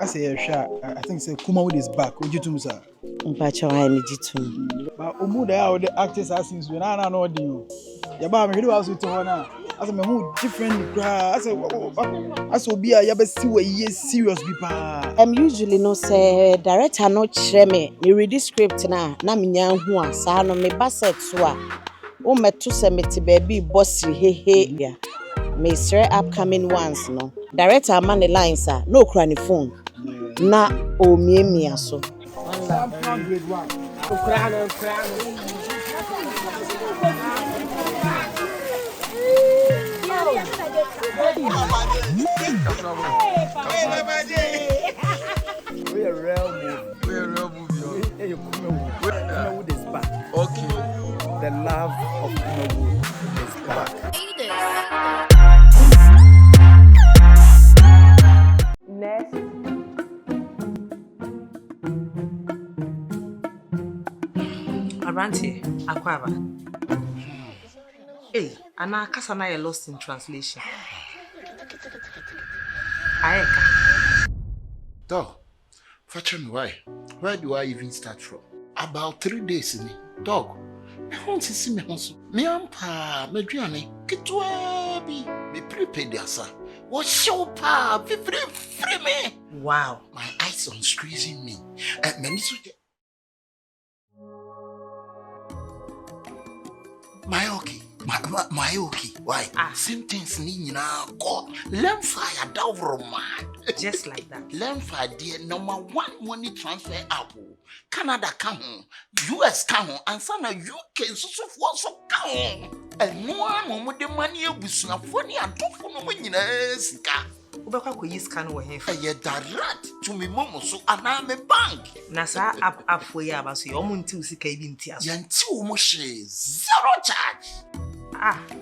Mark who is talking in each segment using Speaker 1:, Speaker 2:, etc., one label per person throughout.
Speaker 1: I say a shot. I think say Kuma with his back. Would you too, sir?
Speaker 2: Mpacho I need you.
Speaker 1: But Umu there are the actors as since when I know you. Yeah, but me do also to honor. As me who different cry. As obi a yabe see we ye serious be pa.
Speaker 2: Usually no say director no kyerɛ me read the script na me nya hu a saa no me ba set so a wo meto sɛ mete baabi bossy hehe ya. Me sre upcoming ones no. Director man the lines a no kura ne phone. Na o miemia so.
Speaker 1: Grade 1.
Speaker 3: We a real movie. Hey, you Kumawood is back.
Speaker 4: Okay.
Speaker 3: The love of Kumawood is back.
Speaker 2: Next.
Speaker 5: Aranti, Aquaba. Hey, Anna Kasana are lost in translation. Aeka.
Speaker 4: Dog, fetch me why? Where do I even start from? About 3 days in it. Dog, I want to see me also. Me ampa, me driane, kitwa bi, me prepaid yasa. What show pa, free me.
Speaker 5: Wow.
Speaker 4: My eyes on squeezing me. Many my okay. Why? Same things ni na go. Learn fire down mad.
Speaker 5: Just like that.
Speaker 4: Learn fire dear number 1 money transfer app. Canada come US come and sana UK so come. And no one mo de money abusua fo ni adofo no nyina sika.
Speaker 5: Ubekwa ko yi scan wo he fa.
Speaker 4: Ye direct to me momo so ana me bank.
Speaker 5: Na sa app fo ya ba so yo mo nti usika bi nti aso.
Speaker 4: Yanti wo mo she zero charge.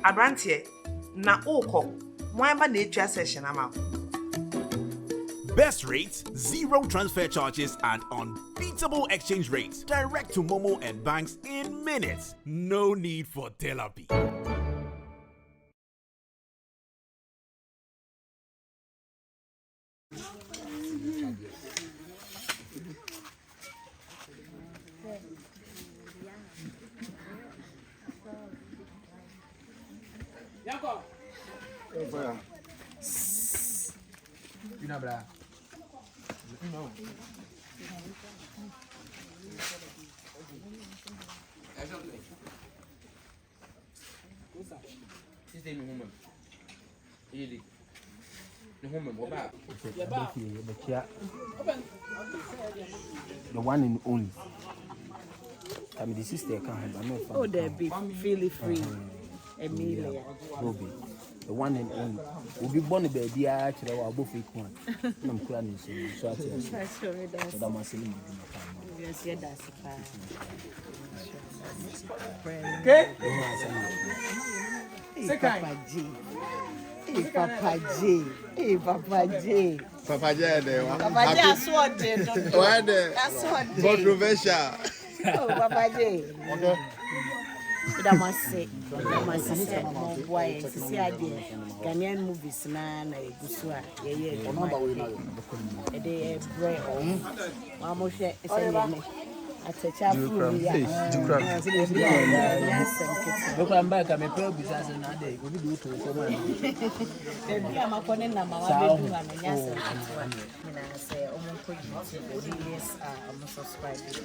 Speaker 5: Abrantie na oko wan ba na etwa session ama.
Speaker 6: Best rates, zero transfer charges, and unbeatable exchange rates. Direct to Momo and banks in minutes. No need for therapy.
Speaker 3: The one and only. I mean, the sister can't have no fun.
Speaker 2: Oh, there be feel free. Emilia.
Speaker 3: Robbie. The one and only. We'll be born a baby. I actually will both equal. I'm crying. So I tell you. So that must be
Speaker 2: Yes, yeah, that's fine.
Speaker 1: Okay?
Speaker 2: Hey, Papa J. Hey, Papa J. Hey, Papa J.
Speaker 4: Papa J,
Speaker 2: Papa J, I saw it.
Speaker 4: why the
Speaker 2: I saw it.
Speaker 4: controversial?
Speaker 2: Oh, Papa J. Okay. But I must say, more boy, to see idea. Ghanaian movies, na Gusua, yeah, they bread. Mama share at a child.
Speaker 3: Look, I'm back. I'm a pro business another day. We do to
Speaker 2: Maybe I'm a corner number one. I say, almost years I'm subscribed.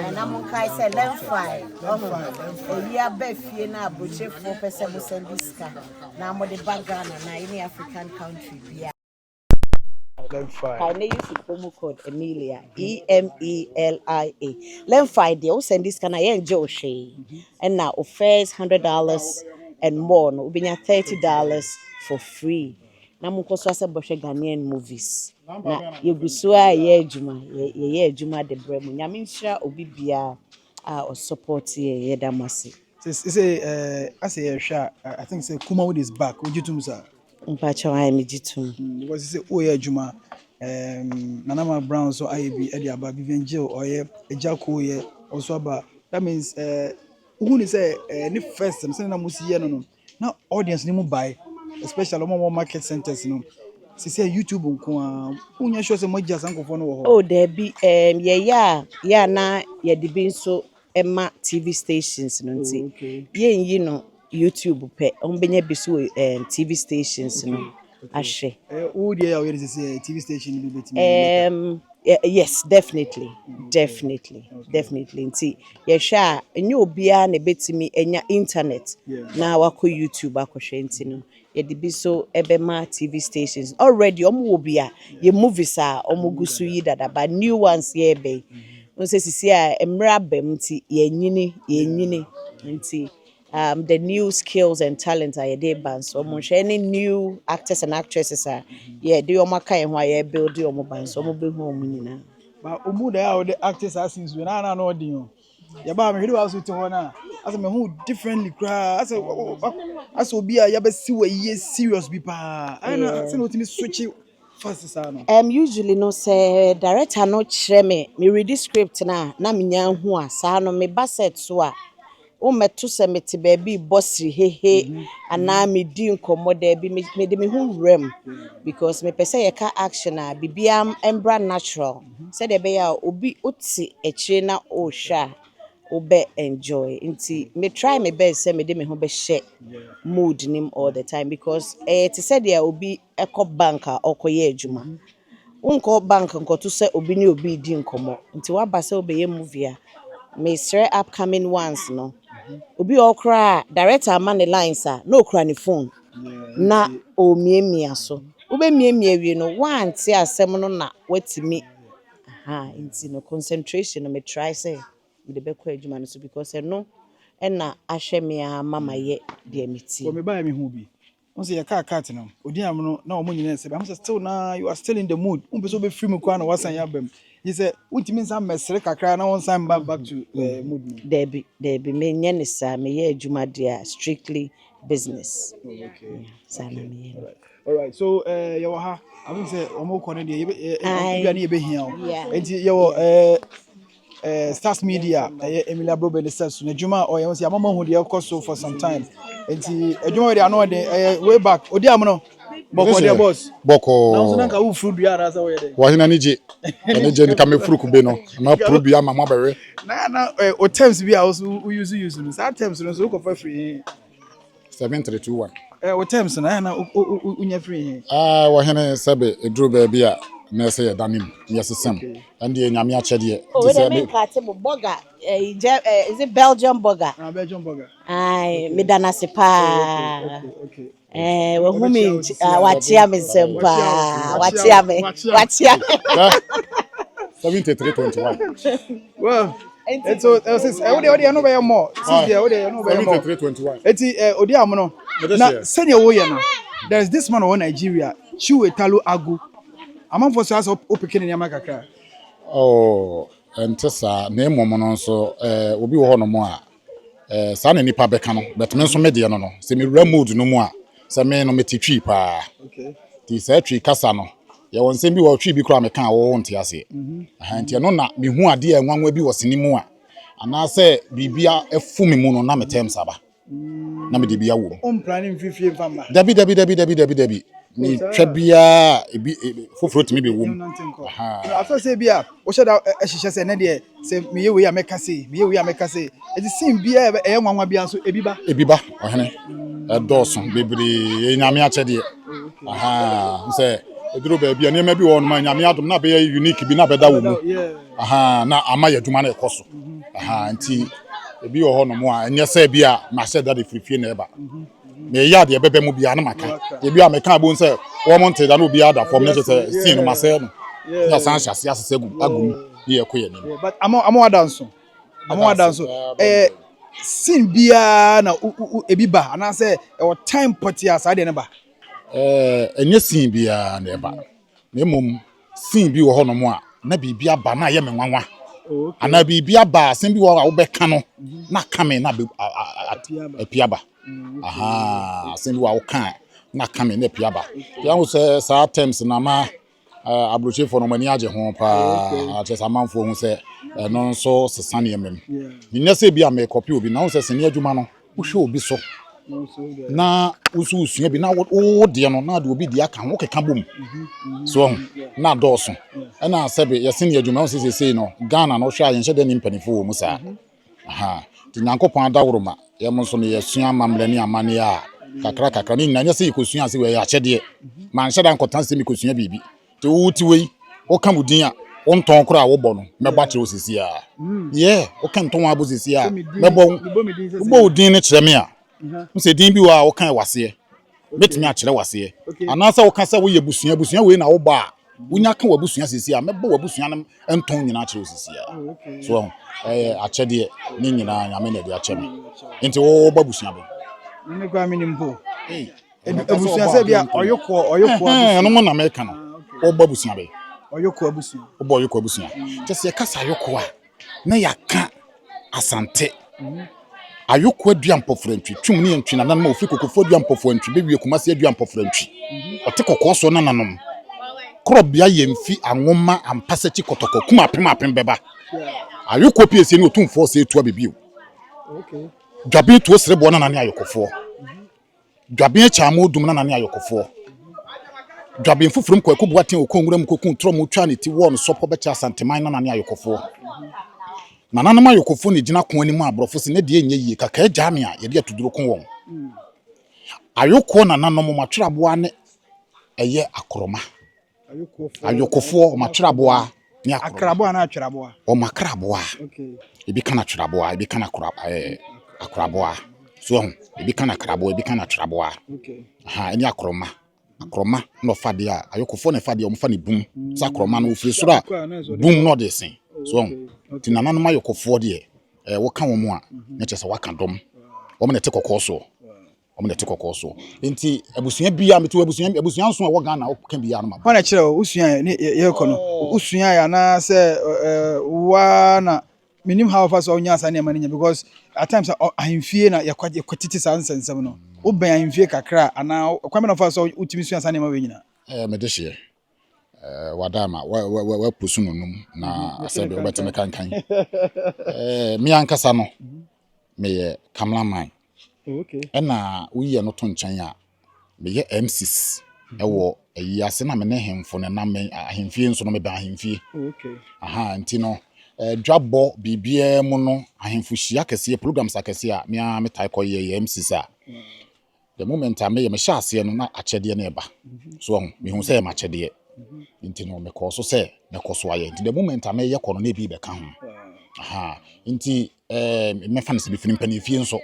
Speaker 2: And I'm on Kaiser Len 5. A year Beffy na Butcher 4% discount. Now I'm the background and any African country. I know you promo code Emilia EMELIA. Let find the send this can I enjoy and now offers $100 and more. No, be $30 for free. Na munko so ase bohwe Ghanaian movies. Na yegusua ye adwuma de bremu. Nyame nhira obi bia or support ye damase.
Speaker 1: Say I say a shot. I think say Kuma with his back. Would you too, sir?
Speaker 2: Mpacho I need you.
Speaker 1: Because he say oh yeah Juma Nanama Brown so IB Eddie Aba Vivian Jill or yeah Ejako yeah also about that means who is say any first I'm saying I must see no now audience ni mo buy especially more market centers, you know. Say YouTube nko unya sure say moja sankofo no wo ho.
Speaker 2: Oh, there be yeah na yeah the bin so Emma TV stations no nti.
Speaker 1: Okay.
Speaker 2: You know YouTube pe ombenya bi so TV stations no ahwe.
Speaker 1: Who dey ya we say TV station bi betimi.
Speaker 2: Yes, definitely. Definitely. Nti ye hwa enye obia na betimi enya internet na wako YouTube akohwe nti no ye de bi so ebema TV stations already omo obia ye movies a omo gusu yi dada but new ones ye be nse sisi a emra bam nti ye nyini nti the new skills and talent are there ban so mo any new actors and actresses are yeah do your maka ho ya build your ban so mo be hu mo nyina
Speaker 1: Ba omu da ya the actors as since we na no odin o ya ba me hwede wa so te ho na as me hu differently cry as obi a ya be si we ye serious bi pa ana se no timi switch fast sa no
Speaker 2: usually no say director no kire me read the script na me nya hu a sa no me basset so a o meto se mete baby bossy hehe ana me di nkomo da bi me de me hu rem because me pese ye ka action a bibia embra natural said e be ya obi oti ekire na o hwa obe enjoy nti me try my best say me de me ho be share mood nim all the time because it said there obi ekọ bank a okoye adwuma unko bank nko to say obi ni obi di nkomo nti wa ba say obeye movie a me share upcoming ones no obi okra director man the lines a no okra ni phone na o miemia so obe miemia wi no wan ti asem no na watimi nti no concentration no me try say we the bekọ adwuma no so because no na ahwe me a mama ye de meti
Speaker 1: for me buy me hu bi on say ya cat no odi am no na omo nyina se be am say still na you are still in the mood un be so be free me kwa na wasan ya bam he say untimi nsan mesere kakra na won san back to mood no
Speaker 2: there be me nye ne sa me ye adwuma de strictly business
Speaker 1: okay
Speaker 2: sana me
Speaker 1: all right so you ha I mean say omo ko ne de you ani e be hia o enti you Stars Media Emilia Brobe the says na juma o ye say mama hu de cost for some time enti adwuma we dey ano de way back odi am no boko de boss
Speaker 7: boko
Speaker 1: na so nanka wo furu dua na sa wo ye de
Speaker 7: wa hina nije nije ni ka me furu kube no na pro dua mama bewe
Speaker 1: na o terms bi a wo use no sa terms no so ko fa free
Speaker 7: 7321
Speaker 1: o terms na unya free
Speaker 7: wa hina sabe edru ba bia na say danim yes sem and ye nyame a chede
Speaker 2: oh they make a burger is it Belgian burger
Speaker 1: Belgian burger
Speaker 2: me dana se pa we hu me watia me sempa watia me
Speaker 7: 7321
Speaker 1: well it's so since odi no be more since there odi no be more
Speaker 7: 7321
Speaker 1: eti odi am no na senior wo ye no there is this man in Nigeria Chiwetalu Agu among for us opeking in Yamakaka.
Speaker 7: Oh, and Tessa, name woman also, will be one more. Son and nipa becano, but men so media no, semi removed no more. Some men on me cheaper.
Speaker 1: Okay.
Speaker 7: This tree Cassano. You won't send me or tree be cram a can won't you say? And you know not me who are dear one will be was any more. And I say, Bibia a fumi moon on Name Thames Saba. Name de Bia womb.
Speaker 1: Planning 50 fama.
Speaker 7: Debbie. Ni twabia foforo timi be wom
Speaker 1: after say bia o sheda ehihye say na de say meye we ya meka say e di sim bia e nwanwa bia so ebiba
Speaker 7: ohene edoso bebre enyame achede say eduro ba bia nema bi won ma nyame adom na be unique bi na beda wo mu na ama yaduma na ekoso nti ebi wo ho no mo a enye say bia ma say that free na eba me yard ye bebe mu bia na maka ye bia me kan bo nse wo mo nte da no bia da form ne say sin no ma say no ya san hyase asese agum ye ekoye ni
Speaker 1: but amo adanso sin bia na ebiba ana say e time party as ade ne ba
Speaker 7: enye sin bia na eba na mum sin bi wo ho no mo a na bibia ba na ye me nwanwa ana bibia ba sin bi wo a wo be ka no na ka me na apiaba send wa kan na kame na piaba ya wo say sa terms na ma abroche for no mani age ho pa ate samanfo hu say no so sesane emem ni na say bia me copy obi na wo say sene adwuma no wo hwe obi so na usu usua bi na wo de no na de obi de aka wo keka bom so na dɔɔso ɛna sɛbe yɛse ne adwuma wo sesesei no Ghana no hwɛ a yɛnhyɛ de ne mpanifo wɔ mu saa aha ti Nyankopɔn adawroma yɛm nso ne yɛsua mamlɛ ne amane a kakra ne nyina nyɛ sɛ yɛkɔsua ase wɔ yɛ akyɛdeɛ ma nhyɛ da nkɔta sɛ mekɔsua biribi te wo ti wei wo ka mudin a wo ntɔn kora a wobɔ no mɛba kyerɛ wo sisi a ye wo ka ntɔn abo sisi a mɛbɔ wo bo din ne kyerɛ me a mse din bi wa wo kan wase betimi a kyerɛ wase anasa wo ka sɛ wo yɛ busua we na wo ba wonya ka wa busua sisi a mɛbɔ wa busua no ntɔn nyina kyerɛ wo sisi a so akyɛdeɛ ne nyina nyame na de akyɛ me nti wo ba busua be
Speaker 1: ne kwa me nimpo busua sɛ bia ɔyɔkɔ
Speaker 7: no mo na meka no wo ba busua be
Speaker 1: ɔyɔkɔ busua
Speaker 7: wo ba ɔyɔkɔ busua kyɛ sɛ kasa yɔkɔ a na yaka asante ayoko adua mpɔfrantwi twum ne ntwi nanan ma ofi kokofo adua mpɔfrantwi be wie kumase adua mpɔfrantwi ɔte kokɔ so nananom krobia yemfi anwoma ampasachi kotoko kuma apem beba ayoko piese ne otumfo se etu abebio dwabe to serebo na nane ayokofo dwabe chamo dum na nane ayokofo dwabe mfufurum kwaku buaten okonwura mu kokun trom twa ne ti won sopo becha santeman na nane ayokofo nananama yokofo ne gina ko animu abrofo se ne de enye yie kaka agya me a ye de atuduro ko won ayoko nananom matweraboa ne eye akoroma ayokofo matweraboa ne
Speaker 1: akraboa na atweraboa
Speaker 7: o makraboa ebi kana tweraboa ebi kana akraboa so ebi kana akraboa ebi kana tweraboa ha eni akoroma no fade a ayokofo ne fade o mfa ne bum sa akoroma no ofiri soro a bum no de sen so ti nananoma ayokofo de wo ka wo mu a na kyesa waka dom wo me te kokko so enti abusua bia meto abusua nso a wo Ghana wo ka bia no ma
Speaker 1: bana kyerɛ wo usua ne yɛkɔ no usua ya na sɛ wa na minim how fast onya asa ne manya because at times ahemfie na yakwatiti sa nsensem no wo ban ahemfie kakra ana kwame na fast utimi sua asa ne ma we nyina
Speaker 7: me de hye wadama wa pusu nonum na asebe obeteme kankan me ankasa no me ye cameraman ena uye no to nkyɛn a me ye M6 ewo ayi ase na me ne hemfo ne na me ahemfie nso no me ba ahemfie aha nti no dwabɔ bibia mu no ahemfo hia kɛse programs akɛse a me tai kɔ ye M6 a the moment a me ye me hya ase no na akyɛde na eba so me hu sɛ ma akyɛde nti no me kɔ so sɛ me kɔ so aye nti the moment a me ye kɔ no na bi be ka ho aha nti me fa ne se bifini mpanifie nso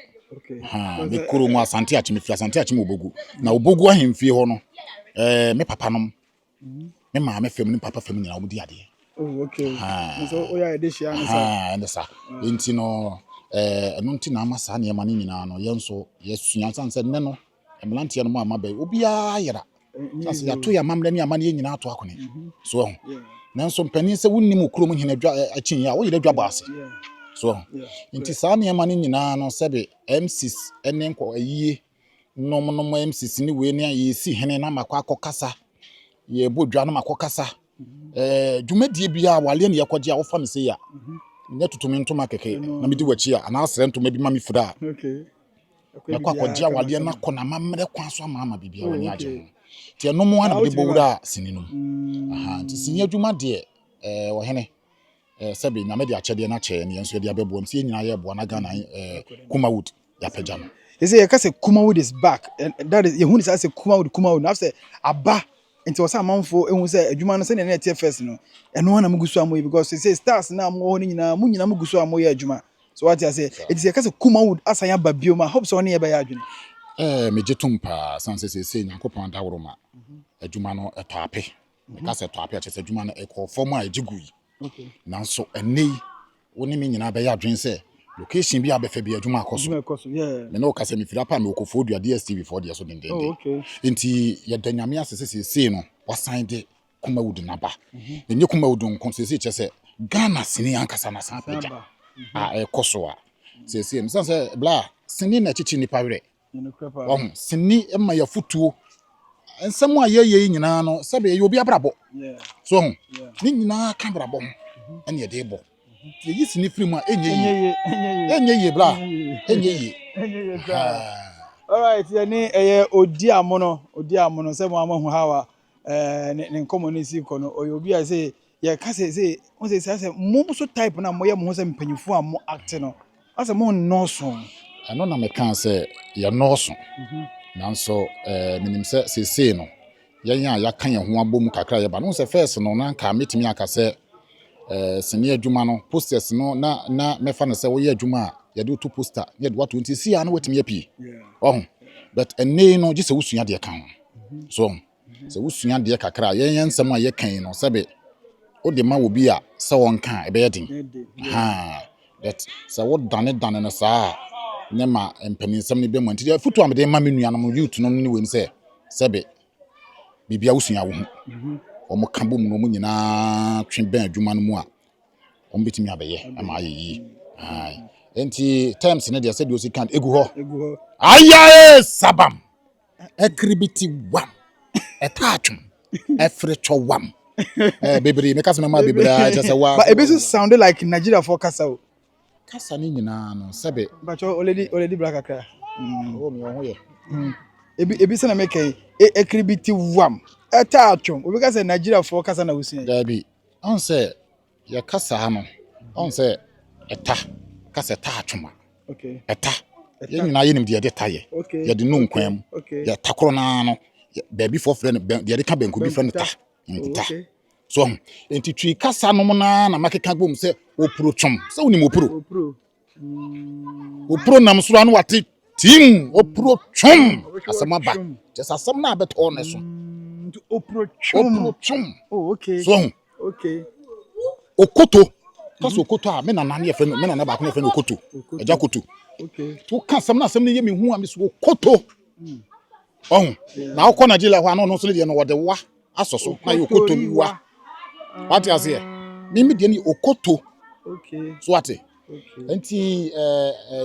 Speaker 7: me kuro mu asante achi me fi asante achi me obogu na obogu ahemfie ho no me papa nom me ma me fam ne papa fam nyina wo di ade
Speaker 1: so oya edehia no sa
Speaker 7: ndesa nti no eno nti na amasa na yema ne nyina no yenso yesua sanse ne no emlantie no ma ama ba obi ayera sanse ya to ya mamle ne ama ne nyina ato akone so nanso mpanin se wonnim kuro mu hina dwa achi ya wo yere dwa baase so nti saa ne yema ne nyina no sebe M6 ene nko ayie nom M6 ni we ne ayesi hene na makwa akokasa ye bodwa no makokasa dwumadie bia wale ne yakogye a wo fa me se ya ne tutumi ntoma keke na medi wachi a ana asre ntoma bi ma me fura yakwa akogye a wale na kona mamre kwa so ama bibia wani agye ti enom ana de bowura sininum aha ti sinya dwumade wo hene sebe na me de akyede na kye ne enso de abebo am se nyina ye bo na Ghana Kumawood ya pagya no
Speaker 1: say you can say Kumawood is back and that is you who say Kumawood now say aba nti wasa amanfo ehun say adwuma no say na TFS no eno na mugusu amoy because say stars na mo ho nyina mugusu amoy adwuma so what I say it is you can say Kumawood asanya ba bioma hope so ne be ya adwene
Speaker 7: mejetumpa sanse say Nyankopɔn daworoma adwuma no etoape ka say etoape a kyese adwuma no ekofom a ejigui nanso enei woni me nyina be ya adwen say location bi abefa bi adwuma akoso me no ka say me fira pa me okofo dua DSTV for dia so dendende enti ye danyame asese no wasan de Kumawood naba enye Kumawood nko sese kyese Ghana sini ankasa na san peja ekoso a sese me sanse bla sini na chichi ni pawre sini ema ya futuo ensem a ye nyina no sebe ye obi abrabo so ni nyina ka brabo ene ye de bo ye sini firi mu a enye ye bla enye ye
Speaker 1: All right, yani odi amono se mo amahu hawa ne community ko no obi a say ye ka say on say mo so type na mo ye mo se mpanyifo a mo act no asa mo no so
Speaker 7: ano na me kan say ye no so nanso minim se no yen ya kan ye ho abom kakra ye ba no se first no na ka metimi aka say sene adwuma no posters no na mefa no say wo ye adwuma ye do to poster ye do 20 sia no wetimi api but ene no je se wusua de kan so se wusua de kakra yen nsem a ye kan no sebe o de ma obi a se won kan e be yedin that se wo dane no saa ne ma empaninsem ne be mo nti futu am de ma menua no youth no ne we se sebe bibia wusua wo hu omo kambom no mo nyina twen ban adwuma no mu a omo betimi abeye ama ayi enti terms ne de se de osi kan egu ho ayae sabam ekribiti wam etachum efrecho wam bebere me kasa ma bebere just wa
Speaker 1: but it be sounded like Nigeria for kasa o
Speaker 7: kasa ni nyina no sebe
Speaker 1: but already black akra
Speaker 7: o mi ho ye
Speaker 1: ebi se na make ekribiti wam etachum obi kasa Nigeria for kasa na usia
Speaker 7: dabi on say ya kasa ha no on say eta kasa etachum
Speaker 1: okay
Speaker 7: eta ye nyina ye nim de taye ye de no nkwam ya takoro na no baby for friend de de ka benko bi friend ta nta so enti twi kasa no na makeka gbom se opuro chom se woni opuro nam sura no wate tim opuro chom asama ba just asam na beto ne so
Speaker 1: opuro
Speaker 7: chom
Speaker 1: oh okay
Speaker 7: so
Speaker 1: okay
Speaker 7: okoto kasa okoto a me na na ne friend me na na ba ko ne friend okoto eja koto
Speaker 1: okay
Speaker 7: to kan sam na sam ne ye me hu a me so okoto na ukọ Nigeria ho ano no so de no wode wa asoso na ye okoto wa what you say mimi de ni okoto
Speaker 1: okay
Speaker 7: so what enti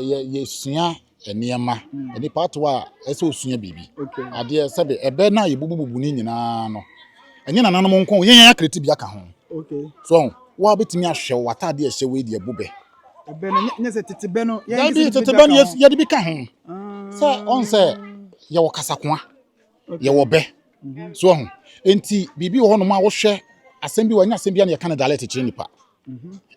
Speaker 7: ye sua eniema eni part wa ese osua bibi ade sebe ebe na ye bububu ni nyina no enye na nanom nko ye ya kreti bi aka ho
Speaker 1: okay
Speaker 7: so wa betimi ahwe wata de ehye we de bube
Speaker 1: ebe no nyese tetebe no
Speaker 7: ye tetebe no ye de bi ka ho so on say ye wo kasakwa ye wo be so enti bibi wo no ma wo hwe asem bi wanya asem bi na ye Canada let kire nipa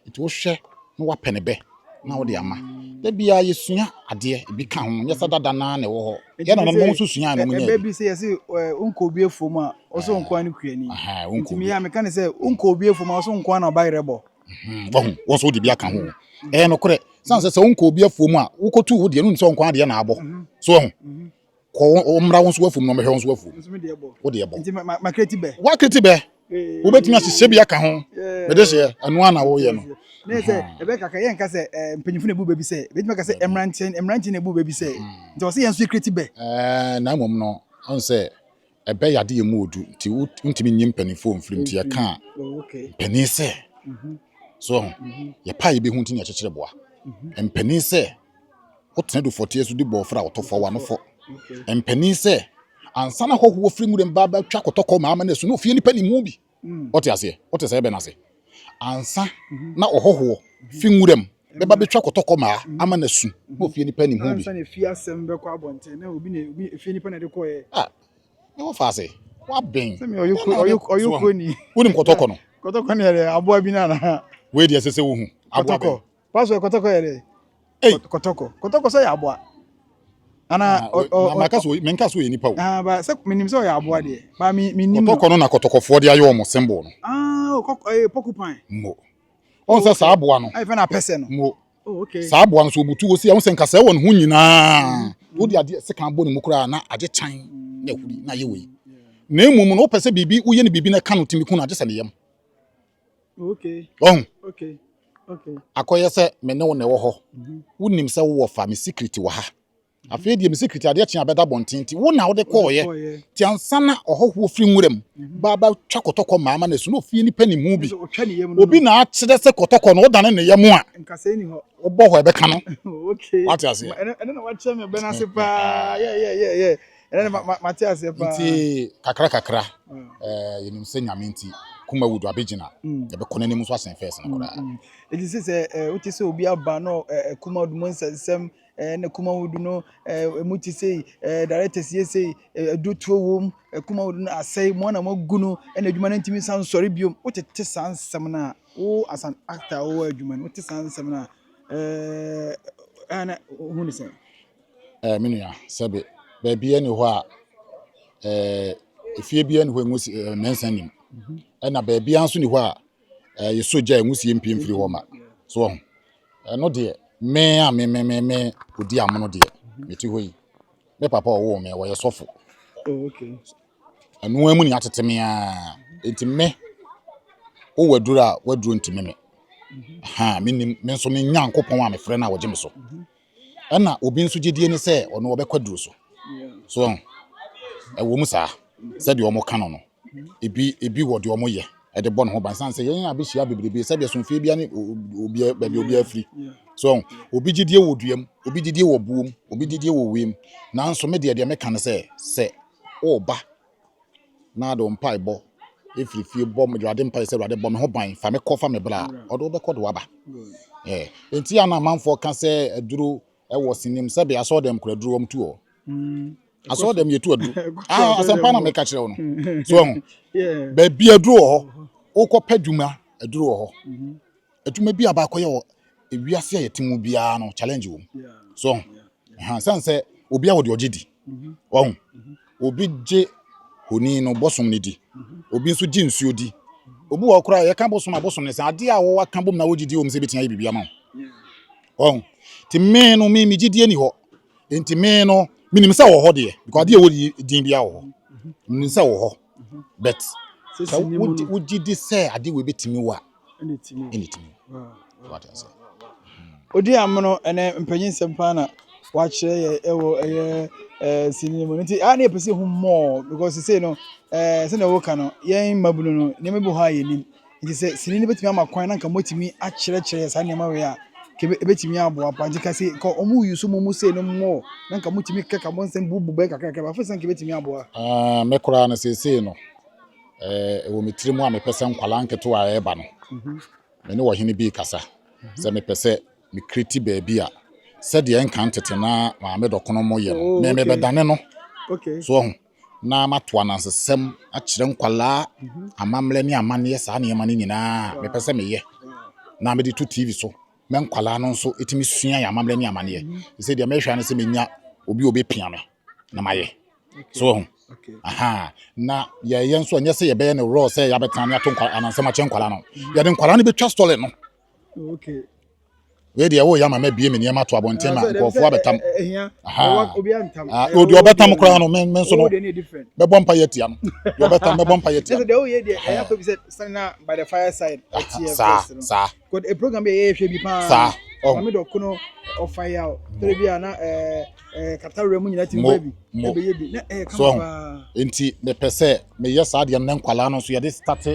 Speaker 7: enti wo hwe no wa pene be na wo de ama da bia ye sua ade bi ka ho ye sadada na na wo ho ye na no mo sua na mo nya
Speaker 1: baby say yes unko obi efom a oso unko ani kuani enti me ya me kan say unko obi efom a oso unko na ba yerebo
Speaker 7: wo so de bi aka ho no kore sanse se unko obi efom a wo kotu wo de no nso unko ade na abo so ko omra won so afum no me hwe won so afum wo de ebo
Speaker 1: nti ma kreti be
Speaker 7: wa kreti be wo betimi asese bi aka ho me de se anu ana wo ye no
Speaker 1: ne se ebe kaka ye nka se mpanyifo na bu bebi se betimi ka se emrantie na bu bebi se nti o se yen so kreti be
Speaker 7: na mom no on se ebe yade ye mu odu nti untimi nyim mpanifo mfrim ti ye ka mpani se so ye pa ye be hu nti ne kyekere boa mpani se wotena do 40 years di bo fra otofo wa no fo empani se ansa na hoho firi mure mba ba twa kotoko ma ama na so no fie ni pani mu bi ote ase ebe na se ansa na ohoho fi murem be ba betwa kotoko ma ama na su no fie ni pani mu bi
Speaker 1: ansa na fie asem be kwa bonte na obi fie ni pani de koye
Speaker 7: e wo fa se wa ben
Speaker 1: se me oyuko ni
Speaker 7: wonim kotoko no
Speaker 1: kotoko ni ere aboa bi na
Speaker 7: we de sese wo hu
Speaker 1: aboa paso kotoko ere kotoko so ya aboa ana
Speaker 7: maka so menka so yeni pa wo
Speaker 1: ba se minim so ya aboa de ba minim
Speaker 7: kotoko no na kotokofo de ayo mo symbol no
Speaker 1: porcupine
Speaker 7: mo on sa aboa no
Speaker 1: ai fa na pese no
Speaker 7: mo
Speaker 1: okay
Speaker 7: sa aboa no so butu wo si a wo senka se won ho nyina wo de ade se kan bo ni mukura na age chan na huri na ye we na emum no pese bibi wo ye ne bibi na ka no timi ku na age se ne yam
Speaker 1: okay
Speaker 7: akoye se me ne wo ne wo ho wonim se wo fa me secret wo ha afei die me secret ade akyen abeda bontinti wo na wo de koye ti ansana ohoho firi nwuram baba twa kotoko maama na su no fie ni pani mu bi obi na akyede se kotoko no dane ne yam a
Speaker 1: nkase ni ho
Speaker 7: obo ho ebe ka no
Speaker 1: okay
Speaker 7: what you say
Speaker 1: ene na wache me be na se pa yeah ene ma tia se pa
Speaker 7: nti kakra yenim se nyame nti kuma wudu abegina ebe konani mu so asen first na kora
Speaker 1: it is say uti se obi aba no kuma du monsa sem na kuma wodu no emuti sei directors ye sei do to wom kuma wodu no asai mo na magu no na adwuma no ntimi san sori biom wotete san nsem na wo as an actor wo adwuma no wotete san nsem na ana hu ni sei
Speaker 7: menua sebe ba bia ni ho a efie bia ni ho engusi mensa nim na ba bia nso ni ho a yesoja engusi mpimfiri ho ma so no de me odi amono de meti ho yi me papa wo me wo yesofo
Speaker 1: okay
Speaker 7: anu amu ni ateteme a enti me wo waduru ntime me ha me nso me nyankopon a me frɛ na wo gye me so na obi nso gidie ni sɛ ɔno obɛkwaduru so ɛwɔ mu saa sɛ de ɔmo ka no ebi wɔ de ɔmo yɛ ɛde bɔ no ho ban san sɛ yɛn abɛhyia bebrebe sɛ de asomfie bia ne obi baabi obi afiri so obi gidie wɔ duam obi gidie wɔ buom obi gidie wɔ wiem nanso me de meka no sɛ ɔba na de mpa ibɔ efirifie bɔ me de mpa sɛ de bɔ me ho ban fa me kɔ fa me bra ɔde obɛkɔ de waba enti ana amanfo ka sɛ aduro ɛwɔ sinim sɛ be aso dem kura duro wɔm tuo aso dem yetu adu asempa na meka kyerɛ wo no so ba bia duro hɔ wokɔ padwuma aduro hɔ adwuma bi aba akɔyɛ wɔ ewiase a yɛtemu bia no challenge wo so sanse obi a wo de ogidi obi je honi no bosom ne di obi nso ji nsuo di obi wɔ kora yɛ ka bosom ne sɛ ade a wo waka bom na wo gidi wo mse betia bibia ma wo ti me no me gidie ni hɔ enti me no minim sɛ wɔ hɔ de because ade a wo din bia wɔ hɔ minim sɛ wɔ hɔ but wo gidi sɛ ade we betimi wa anytime what I say
Speaker 1: odi amono ene mpanyin sempa na wa kyerɛ yɛ ɛwɔ sinimo nti a na epese hu more because say no say na wo ka no yɛn mabunu no ne mebu ha yɛ nim nti sɛ sinini betimi ama kwan na nka motimi a kyerɛ saa ne ma we a ke betimi aboa pa nti ka say ko omu yusu mu say no more na nka motimi keka mo nsɛm bubu bɛ kakaka ba fa san ke betimi aboa
Speaker 7: me kora na say no ɛwɔ mitirimu a mepɛ sɛ nkwala nketo a ɛba no me ne wɔ hene bi kasa sɛ mepɛ sɛ me kriti baabi a sɛ de enka ntete na ma me dɔkono mo yɛ no me bɛdane no
Speaker 1: okay
Speaker 7: so na matoa nansesɛm a kyerɛ nkwala amamle ne amane saa ne yɛma ne nyinaa mepɛ sɛ meyɛ na me de to TV so me nkwala no nso etimi sua ya amamle ne amane yɛ sɛ de mehwa ne sɛ menya obi pia me na mayɛ so na yɛ nso anya sɛ yɛbɛyɛ ne raw sɛ yɛabɛtena ne ato anansɛm akyɛ nkwala no yɛde nkwala no betwa stole no
Speaker 1: okay
Speaker 7: we de wo yama ma bie me ne ma to abonten ma nkofo abetam
Speaker 1: obi antam
Speaker 7: odi obetam kra no men so no be bompa yetia no yo betam be bompa yetia
Speaker 1: so the o ye de I have to be standing by the fireside
Speaker 7: sa
Speaker 1: got a program be ye hwe bi pa
Speaker 7: sa
Speaker 1: me do kono of fire out tele bia na katawre mu nyina tim baby e be ye bi na
Speaker 7: kama enti me pese me yes ade no nkwala no so ye de start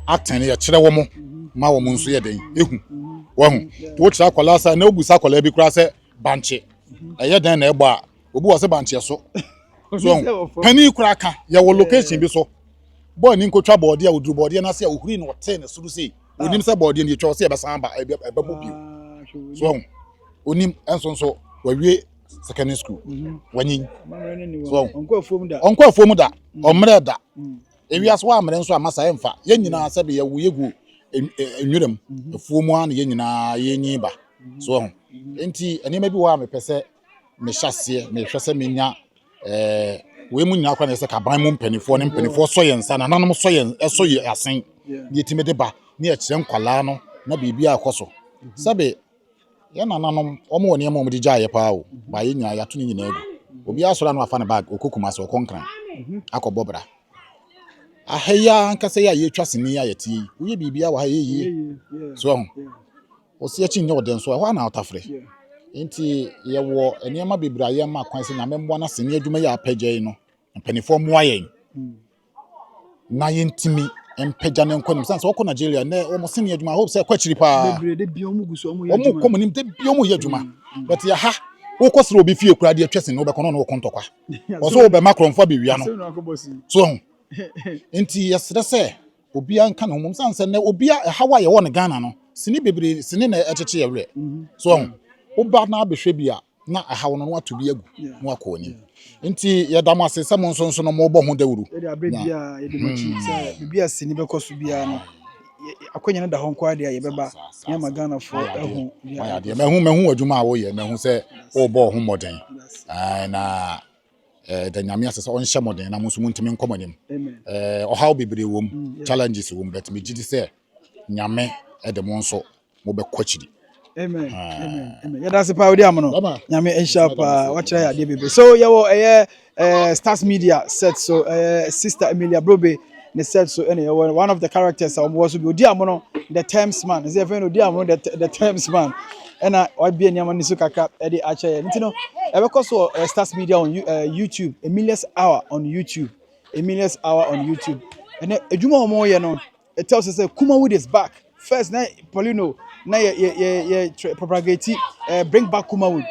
Speaker 7: acting ye kire wo mo ma wo mo nso ye den ehu wahu to kira kwala sa na obusa kwala bi kura se banche eye den na egbo a obu wo se banche so pani kura ka ya wo location bi so boy ni nkotwa board ya oduru board na se ohuri na wote na suru se onim se board ni etwa se e be san ba e be mo bi so onim enso wawie secondary school wanyin so onko afuom da omre da ewiase wa amre nso amasa emfa ye nyina se be ya wuyegu enwuram afuomu an ye nyina ye nyiba so enti enema bi wa mepese me hyase me hwese menya we mu nyina kwa na se ka ban mu mpanifo ne mpanifo so ye nsa na nanom so ye asen ye timede ba ne ya kire nkwala no na bibia akoso sabe ye nanom omo woni ema omo digya ye pa o ba ye nyina ya to ne nyina egu obi asora no afa ne bag okokuma se okonkran akobobra ahaya nkasa ya yetwa sini ya yeti uye bibia wa haye so osi achi nye oden so ho na otafre enti ye wo enema bibra ye ma kwan se na membo na sini adwuma ya apagye no mpanifo mo ayen na yentimi empagya ne nkonim sanse woko Nigeria na o mo sini adwuma hope se kwachiri pa
Speaker 1: bebrede bi omo guso omo
Speaker 7: ye adwuma omo komunim de bi omo ye adwuma but ya ha woko sere obi fie kura de atwese ne obekọ no wo kontokwa oso obe makromfo be wia no so enti yesere se obi anka no mum sanse na obi hawa ye won Ghana no sini bebre sini na echeche yewre so oba na abehwe bia na aha wono no ato bi agu no akoni nti yɛdam ase sɛ mo nso no mo bɔ ho dawuru
Speaker 1: yɛde abrɛ bia yɛde machi sɛ bibia sini bɛkɔ so bia no akonya no da hɔ nkɔ ade a yɛbɛba ne ama Ghana for ɛho
Speaker 7: ya de mehu adwuma a woyɛ mehu sɛ wo bɔ ho mmɔden na da nyame ase sɛ ɔnhyɛ mmɔden na mo nso muntimi nkɔmɔ nim ɔhaw bebree wom challenges wom but me gidi sɛ nyame ɛde mo nso mo bɛkɔ kyiri.
Speaker 1: Amen. Amen. Yeah, that's the power of the amono. Nyame ensha pa watch ya de bebe. So yeah, Stars Media set so Sister Emilia Brobe ne set so one of the characters was be odi amono the Thames man. Is even odi amono the Thames man. And I be nyama ni so kaka e dey acha ye. Ntino e be so Stars Media on YouTube, Emilia's Hour on YouTube. Emilia's Hour on YouTube. And edwuma omo ye no it tells us that Kumawood is back. First na Paulino na propagate bring back Kumawood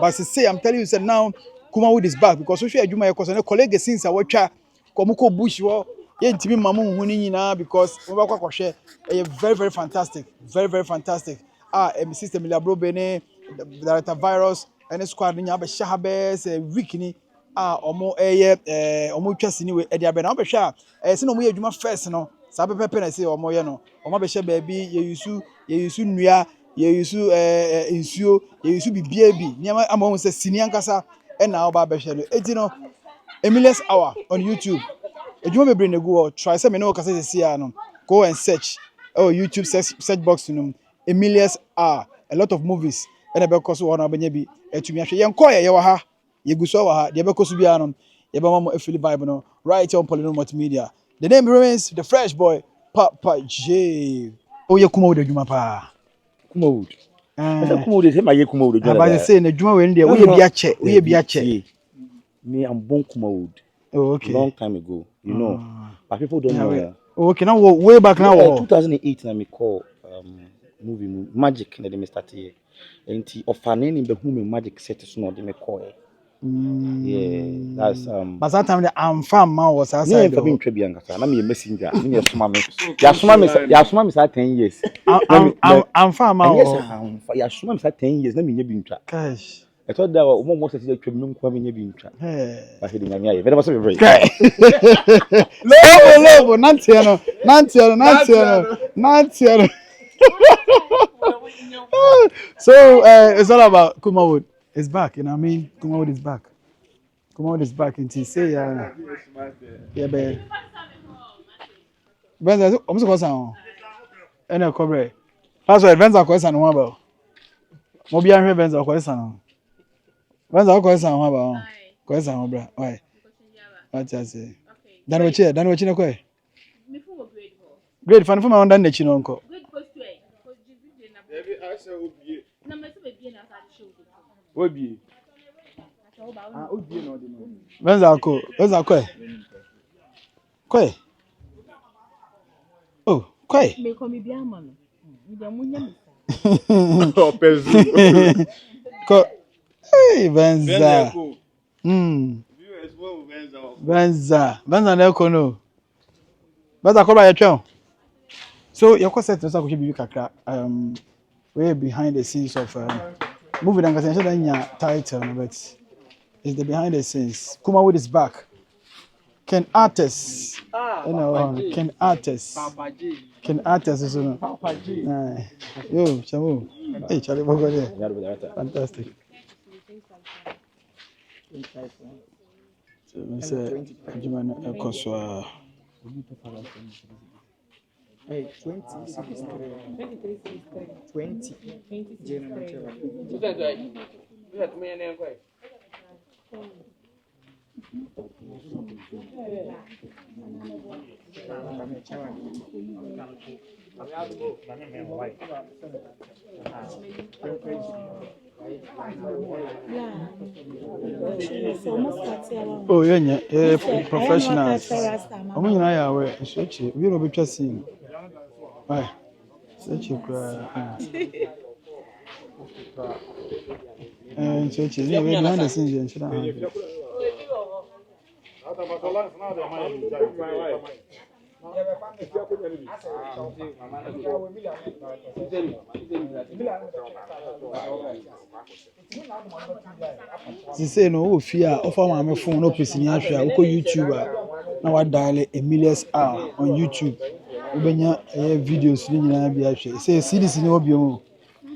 Speaker 1: but say I'm telling you say now Kumawood is back because so share adwuma because na colleague since a watcha komoko bush wo ye ntimi mamu hu ni nyina because we ba kwakwohwe very fantastic Sister Emilia Brobe ne director Virus and squad nya be sha bes week ni omo omo twase ni we e dia be na obehwe se no mo ye adwuma first no sa pepe na say omo ye no omo be hye baabi ye yusu nnua ye yusu nsuo ye yusu bibia bi niam amon say sini ankasa e na oba be hye no eti no Emilia's Hour on YouTube adwuma bebre na go try say me no kasa say no go and search YouTube search box no Emilia's Hour a lot of movies and e be cause one abanya bi etumi ahwe ye nko ye wa ha ye guso wa ha de be cause bia no ye be mama afili vibe no right on Polyno Multimedia. The name remains the fresh boy Papa J. Oh ye Kumawood adwuma pa.
Speaker 8: Kumawood. Kumawood say my ye Kumawood adwuma.
Speaker 1: Ba say na adwuma we ndie we bi ache.
Speaker 8: Me I'm born Kumawood.
Speaker 1: Oh okay.
Speaker 8: Long time ago, you know. But people don't know.
Speaker 1: Oh, okay, now way back now.
Speaker 8: 2008 na me call movie Magic na dem start here. Enti ofane ni be hu me Magic set so na dem call. Yeah, that's
Speaker 1: but that time the Amfam man was outside.
Speaker 8: No, I'm Trebi Angasa. Na me messenger. Me suma me. Ya suma me say 10 years.
Speaker 1: Amfam man.
Speaker 8: Yes, ya suma me say 10 years na me nya bi ntwa.
Speaker 1: Gosh.
Speaker 8: I thought that one say Trebi no kwa me nya bi ntwa. But he nya me aye. Very much very.
Speaker 1: Lobo, nantiano. So it's all about Kumawood. It's back, you know what I mean? Kumawood is back. Kumawood is back and say yeah be. Benza, I'm so concerned. Ene cobre. That's why Benza question no about. Mo bia hwe Benza question. Benza question no about. Question no bra. Why? What I say? Dan wachi na kwe. Me fu grade 4. Grade 4 na under nechi no nko. Grade post 2 because GCD na. Ebi I say obie. Na me say be bie na sa de show. Obie. Obie no de no. Benza kwe. Kwe. Oh, kwe.
Speaker 9: Me ko mi bia ma no. Mi de munya mi.
Speaker 8: Oh, pezu.
Speaker 1: Ko. Hey, Benza. Benza na ko no. Benza ko ba ye twa. So your concept is go be kakra way behind the scenes of movie that can say nya title but it's the behind the scenes. Kumawood is back. Can artists can artists is no Papa J. Yo chamu. Hey Charlie Bogo there. Fantastic. So me say Jumana Ekoswa 20. Oh yeah, professionals. Omo nyina ya we search we no betwa scene. Why? Search search yeah, we behind the scenes should have. Say no wo fi a offer my phone no pesini ahwe a wo YouTube a na wa dial Emilius R on YouTube wo benya videos ni nyina bi ahwe say series ni obi o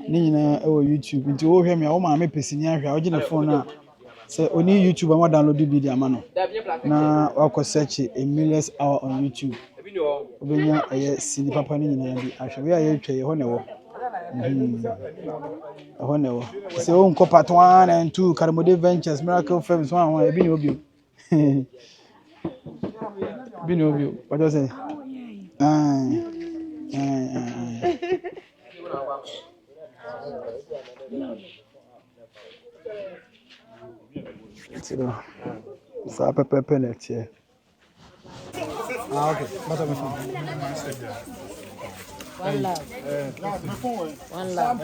Speaker 1: ni nyina e wo YouTube nti wo hwe me a wo ma me pesini ahwe a wo gina phone a say oni YouTube am download video ama no na wa ko search Emilius R on YouTube wo benya CD papa ni nyina bi ahwe we a ye twa ye ho ne wo Honewo. Say on ko part 1 and 2 Karamode Ventures Miracle Films one ebi ni obi. Bi ni obi. What do you say? Ça pepe net here. Okay.
Speaker 2: One love. One love.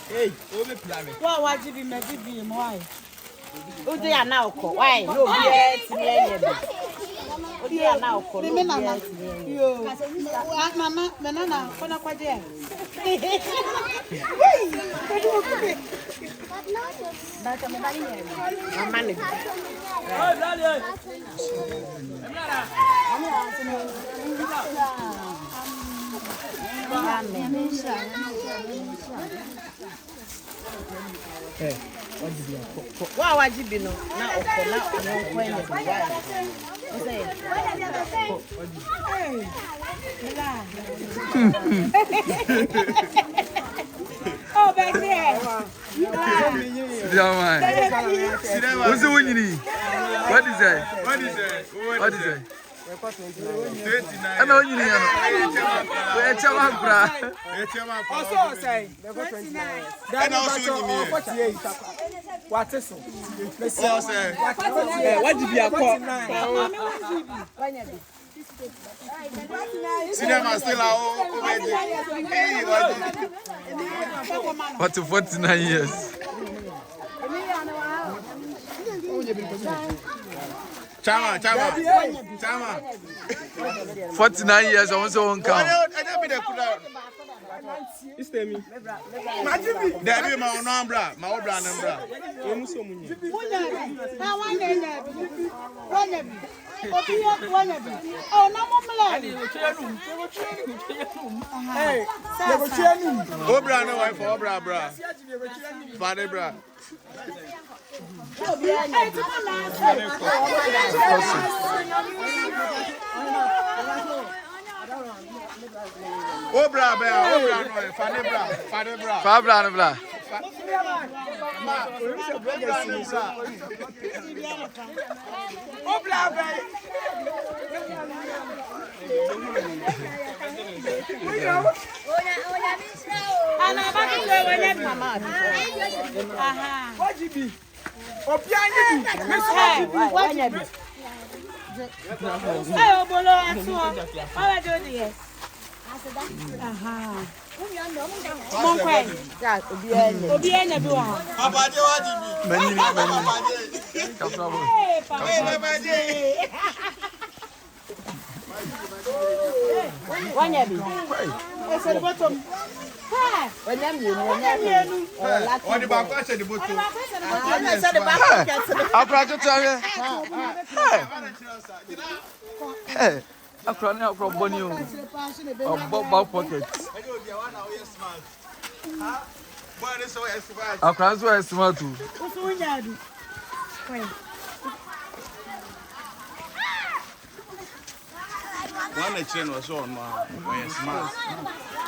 Speaker 3: Hey, over plan.
Speaker 9: Why did you make it be why?
Speaker 2: Who they are now? Why? No, yes, Who they are now?
Speaker 9: Mama, banana, kona kwa je.
Speaker 2: Wa wajibi no na okola onkwene why.
Speaker 9: Oh, back there.
Speaker 10: What's the winning? What is that? What is that? What is that? I know you know. Where Chama Bra?
Speaker 3: Also say, then also 48. What is it? What did you call?
Speaker 10: Cinema still what to 49 years?
Speaker 3: Chama.
Speaker 10: 49 years, I also won't count.
Speaker 3: It's me. Debbie, my own bra, my old brand and bra.
Speaker 9: Oh, no more.
Speaker 3: Hey, oh, bra, no wife, oh, bra. Father, bra. Oh, bra, Father, bra.
Speaker 10: na chere no so no a we smart.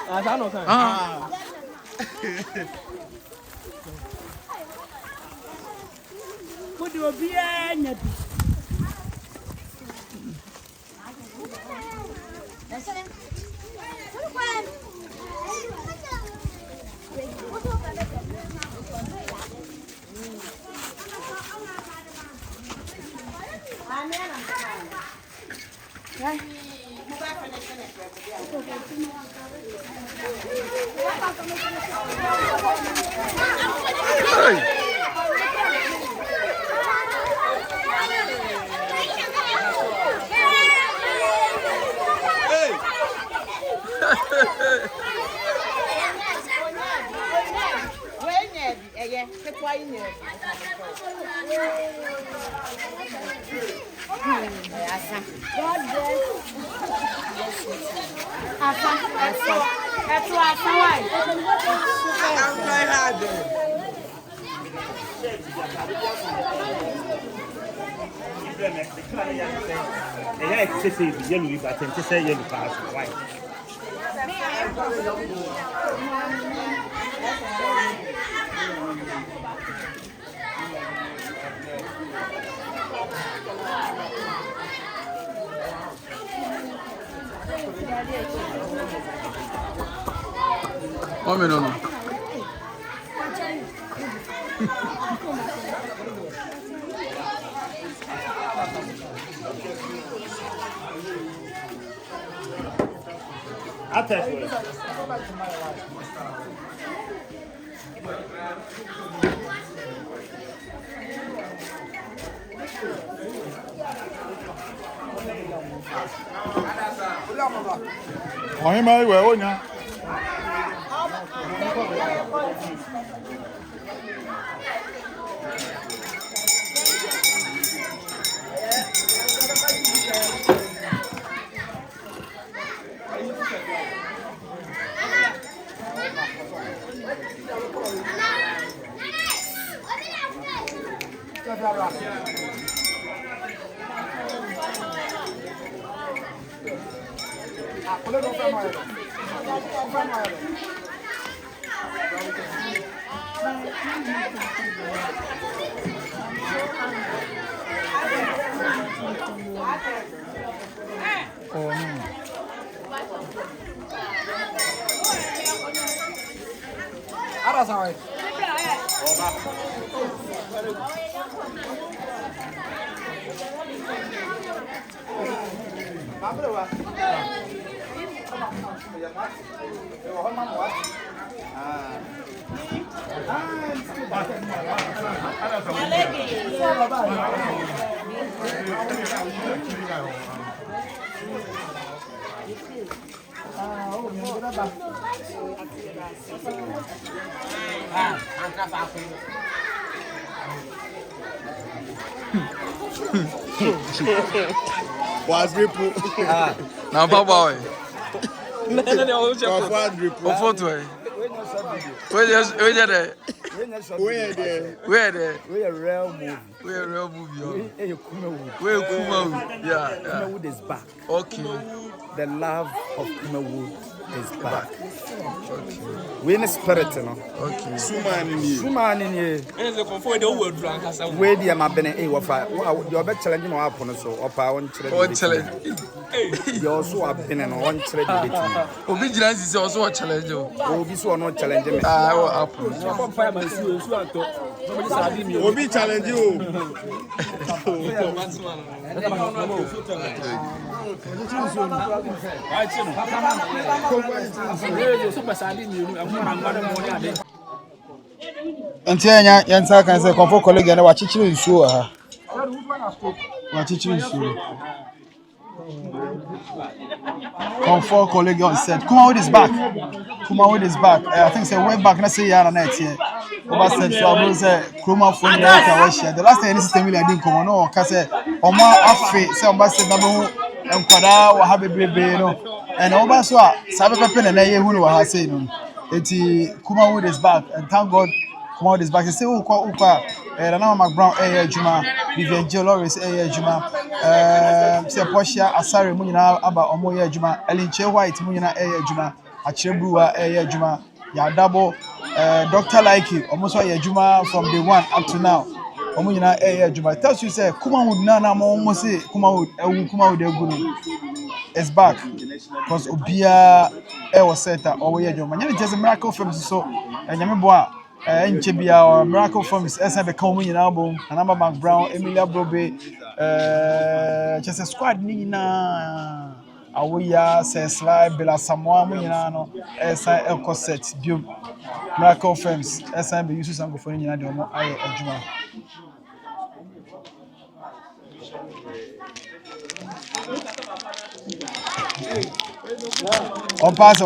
Speaker 3: Asa no kan.
Speaker 10: Ah.
Speaker 9: Mudi obi anya bi.
Speaker 10: Homem não.
Speaker 11: Até.
Speaker 7: Ọ̀hìn máa ń wẹ̀ ó yàn. Was people.
Speaker 10: Now, boy.
Speaker 11: O
Speaker 10: photo aí. Where there?
Speaker 8: We a real movie.
Speaker 10: Where a real movie.
Speaker 8: Hey, Kumawood.
Speaker 10: Where Kumawood? Yeah.
Speaker 8: Kumawood is back.
Speaker 10: Okay.
Speaker 8: The love of Kumawood is back. Okay. We in the spirit, you know.
Speaker 10: Okay.
Speaker 8: Suman in here.
Speaker 3: And the comfort the word drunk as a
Speaker 8: Where the Amabene, you're better challenging our opponents or power
Speaker 10: challenge.
Speaker 8: You also have been an on trade.
Speaker 10: Obedience is also a challenge.
Speaker 8: Obi so not challenging me.
Speaker 10: I will happen.
Speaker 11: Obi challenge you.
Speaker 1: Until Yansa can say, comfort colleague and watch you in sure. Watch you in sure. Comfort colleague on set. Kumawood is back. Kumawood is back. I think say way back. Let's say year and here. Over said so. I will say Kuma for the last time this system I didn't come on. No, cause Oma afe say Oma said namu enkwada wa have baby no. And Oma so sabe pepe na ye hu no wa say no. Eti Kumawood is back and thank God Kumawood is back. Say ukwa Rana McBrown Juma, Vivian J. Lawrence Juma, Say Portia Asare mu nyina aba omo ye adwuma Elinche White mu nyina eye adwuma Achirebuwa eye adwuma ya double Dr. Likey omo so ye adwuma from day 1 up to now omo nyina eye adwuma tells you say Kumawood na mo say Kumawood egunu is back because obia was set or ye adwuma nyina just Miracle Films so nyame boa Nchebia or Miracle Films SB come in album Anamba Mark Brown Emilia Brobe just a squad ni na awoya Sesla Bella Samoa mu nyina no SI Elco set bio Miracle Films SI be use sango for nyina de omo aye adwuma on pass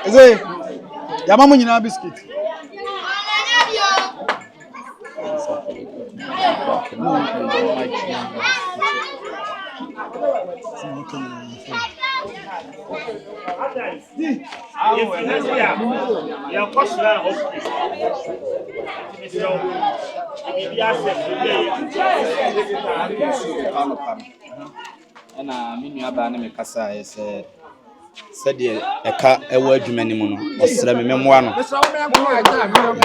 Speaker 1: Is it? Yamamu nyina biscuit.
Speaker 8: And I me kasa is said eka ewo adwuma ni mu no osra me memoa no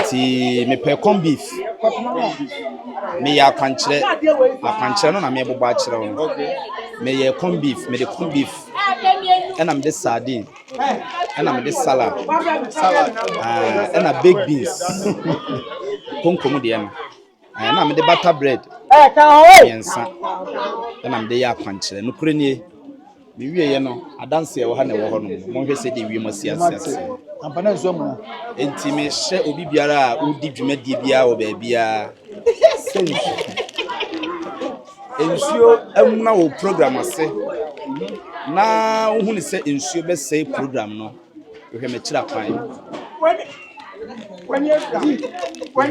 Speaker 8: ti me pe corn beef me ya kwankyere no na me bobo akere no me ye corn beef me de corn beef ena me de sardine ena me de salad ena baked beans konkomu de no ena me de butter bread yensa ena me de ya kwankyere no kure nie me wiye no adanse e wo ha na wo ho no mo hwe se de wie masiase
Speaker 1: ampana nso mu
Speaker 8: enti me hye obi biara a odi dwumadie bia wo ba bia ensio amuna wo program ase na wo hu ni se ensio be say program no hwe me kira kwan hwe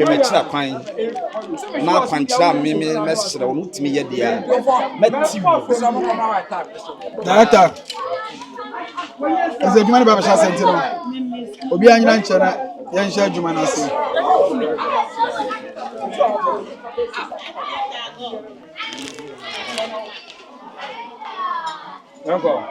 Speaker 8: me kira kwan na kwankyira me meshyira wo nutimi ye dia mati
Speaker 1: Director is a demand baba sha sentiro obi anyina nkyera ye nhya adwuma na ase Uncle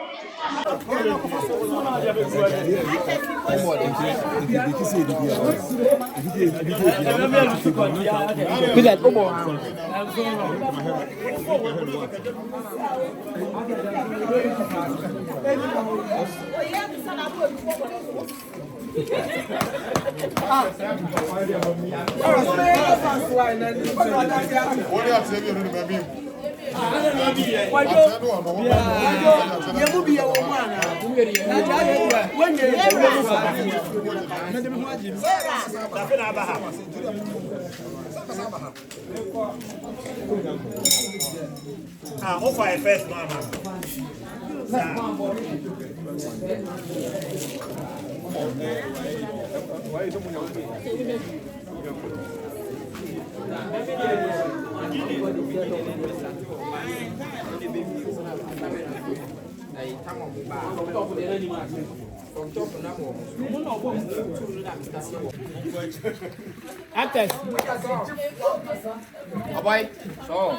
Speaker 12: offer first mama.
Speaker 10: Actors.
Speaker 3: Abai. So.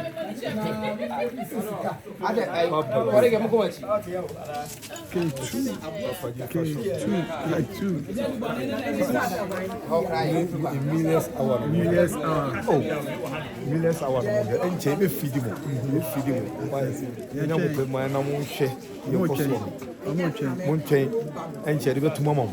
Speaker 3: Ade ai. Kore ke muko wachi.
Speaker 1: K2.
Speaker 11: Millions hour.
Speaker 1: Millions hour.
Speaker 11: Oh. Millions hour. En che be feed mo. Be feed mo. Why is it? Nya mo pe ma na mo hwe. Ye ko so. Mo chen. En che de be tuma mo.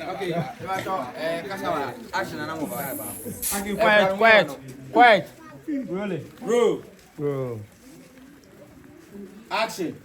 Speaker 3: Okay. Kasawa. Action na mo ba.
Speaker 10: Quiet. Really?
Speaker 11: Bro.
Speaker 3: Action.